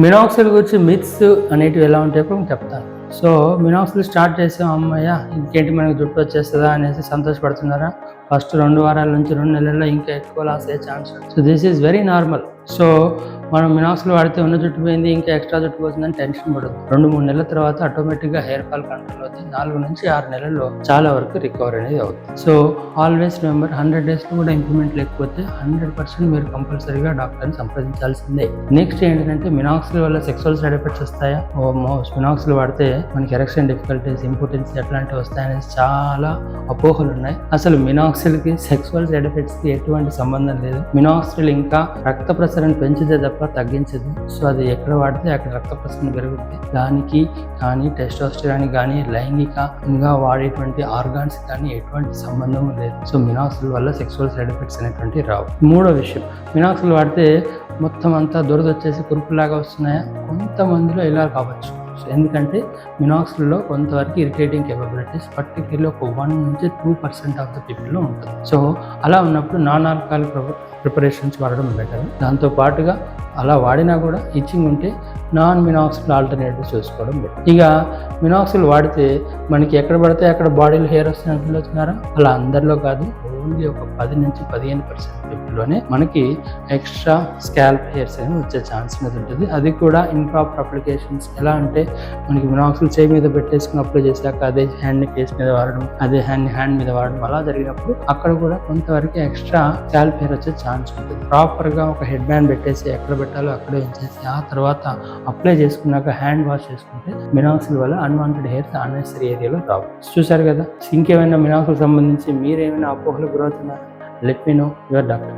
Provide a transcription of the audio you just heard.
మినాక్సిల్ గురించి మిత్స్ అనేటివి ఎలా ఉంటాయో ఇప్పుడు నేను చెప్తాను. సో మినాక్సిల్ స్టార్ట్ చేసాం, అమ్మయ్య ఇంకేంటి మనకు జుట్టు వచ్చేస్తుందా అనేసి సంతోషపడుతున్నారా? ఫస్ట్ 2 వారాల నుంచి 2 నెలల్లో ఇంకా ఎక్కువ లాస్ అయ్యే ఛాన్స్ ఉంది. So this is very normal. So మనం మినాక్సిల్ వాడితే ఉన్న జుట్టు పోయింది, ఇంకా ఎక్స్ట్రా జుట్టు పోతుందని టెన్షన్ పడదు. 2-3 నెలల తర్వాత ఆటోమేటిక్గా హెయిర్ ఫాల్ కంట్రోల్ అవుతుంది. 4 నుంచి 6 నెలల్లో చాలా వరకు రికవర్ అనేది అవుతుంది. సో ఆల్వేస్ రిమెంబర్, 100 డేస్లో కూడా ఇంప్రూవ్మెంట్ లేకపోతే 100% మీరు కంపల్సరీగా డాక్టర్ని సంప్రదించాల్సిందే. నెక్స్ట్ ఏంటంటే మినాక్సిల్ వల్ల సెక్సువల్ సైడ్ ఎఫెక్ట్స్ వస్తాయా? మినాక్సిల్ వాడితే మనకి ఎరెక్షన్ డిఫికల్టీస్, ఇంపార్టెన్స్ ఎట్లాంటివి వస్తాయనేసి చాలా అపోహలు ఉన్నాయి. అసలు మినాక్సిల్కి సెక్సువల్ సైడ్ ఎఫెక్ట్స్కి ఎటువంటి సంబంధం లేదు. మినాక్సిల్ ఇంకా రక్త ప్రసరణ పెంచితే తప్ప తగ్గించదు. సో అది ఎక్కడ వాడితే అక్కడ రక్త ప్రసరణ పెరుగుతుంది. దానికి కానీ టెస్టోస్టెరాన్ కానీ లైంగికంగా వాడేటువంటి ఆర్గాన్స్ కానీ ఎటువంటి సంబంధం లేదు. సో మినాక్సిల్ వల్ల సెక్సువల్ సైడ్ ఎఫెక్ట్స్ అనేటువంటి రావు. మూడో విషయం, మినాక్సిల్ వాడితే మొత్తం అంతా దురద వచ్చేసి కురుపులాగా వస్తున్నాయా? కొంతమందిలో ఇలా కావచ్చు. ఎందుకంటే మినాక్సిల్లో కొంతవరకు ఇరిటేటింగ్ కేపబిలిటీస్ పర్టికులర్లీ ఒక 1-2% ఆఫ్ ద పీపుల్లో ఉంటుంది. సో అలా ఉన్నప్పుడు నాన్ ఆల్కహాలిక్ ప్రిపరేషన్స్ వాడడం బెటర్. దాంతో పాటుగా అలా వాడినా కూడా ఇచ్చింగ్ ఉంటే నాన్ మినాక్సిల్ ఆల్టర్నేటివ్ చూసుకోవడం బెటర్. ఇక మినాక్సిల్ వాడితే మనకి ఎక్కడ పడితే అక్కడ బాడీలో హెయిర్ వస్తుందని అనుకుంటున్నారా? అలా అందరిలో కాదు, ఓన్లీ ఒక 10-15% పీపుల్లోనే మనకి ఎక్స్ట్రా స్కాల్ప్ హెయిర్స్ అనేవి వచ్చే ఛాన్స్ మీద ఉంటుంది. అది కూడా ఇంప్రాపర్ అప్లికేషన్స్. ఎలా అంటే మనకి మినాక్సిల్ చేయి మీద పెట్టేసుకుని అప్లై చేశాక అదే హ్యాండ్ని ఫేస్ మీద వాడడం, అదే హ్యాండ్ మీద వాడడం, అలా జరిగినప్పుడు అక్కడ కూడా కొంతవరకు ఎక్స్ట్రా స్కాల్ప్ హెయిర్ వచ్చే ఛాన్స్ ఉంటుంది. ప్రాపర్గా ఒక హెడ్ బ్యాండ్ పెట్టేసి ఎక్కడ పెట్టాలో అక్కడే ఉంచేసి ఆ తర్వాత అప్లై చేసుకున్నాక హ్యాండ్ వాష్ చేసుకుంటే మినాక్సిల్ వల్ల అన్వాంటెడ్ హెయిర్స్ అన్నెసరీ ఏరియాలో రావు. చూసారు కదా. ఇంకేమైనా మినాక్సిల్ సంబంధించి మీరేమైనా అపోహలు గురవుతున్నారా? Let me know. Your doctor.